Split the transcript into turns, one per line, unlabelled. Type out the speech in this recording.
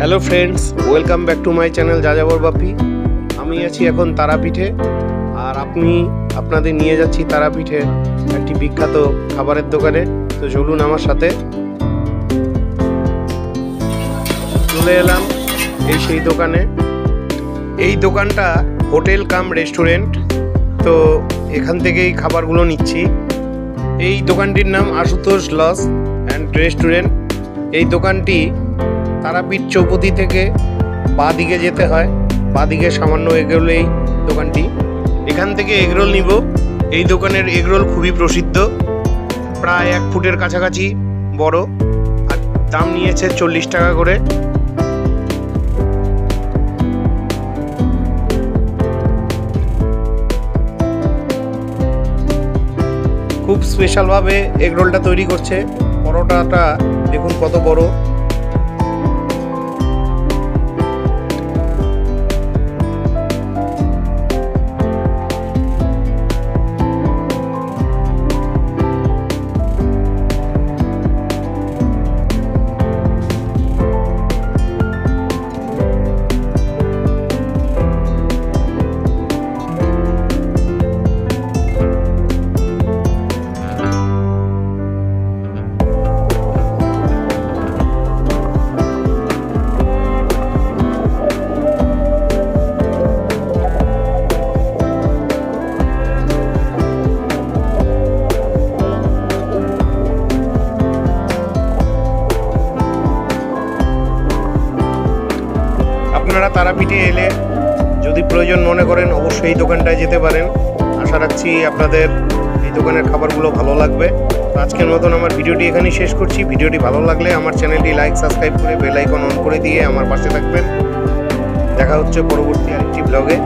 Hello friends, welcome back to my channel যাযাবর বাপি। আমি আছি এখন তারাপীঠে, আর আপনাদের নিয়ে যাচ্ছি তারাপীঠের একটি বিখ্যাত খাবারের দোকানে। তো চলুন আমার সাথে। চলে এলাম সেই দোকানে। এই দোকানটা হোটেল কাম রেস্টুরেন্ট, তো এখান থেকেই খাবারগুলো নিচ্ছি। এই দোকানটির নাম আশুতোষ লজ অ্যান্ড রেস্টুরেন্ট। এই দোকানটি তারাপীঠ চৌপতি থেকে বাঁ দিকে যেতে হয়, বাঁ দিকে সামান্য এগরোলেই দোকানটি। এখান থেকে এগরোল নিব। এই দোকানের এগরোল খুবই প্রসিদ্ধ, প্রায় 1 ফুটের কাছাকাছি বড়, আর দাম নিয়েছে 40 টাকা করে। খুব স্পেশালভাবে এগরোলটা তৈরি করছে। পরোটাটা দেখুন কত বড়। আপনারা তারাপীঠে এলে যদি প্রয়োজন মনে করেন অবশ্যই এই দোকানটায় যেতে পারেন। আশা রাখছি আপনাদের এই দোকানের খাবারগুলো ভালো লাগবে। তো আজকের মতন আমার ভিডিওটি এখানেই শেষ করছি। ভিডিওটি ভালো লাগলে আমার চ্যানেলটি লাইক, সাবস্ক্রাইব করে বেল আইকন অন করে দিয়ে আমার পাশে থাকবেন। দেখা হচ্ছে পরবর্তী আরেকটি ব্লগে।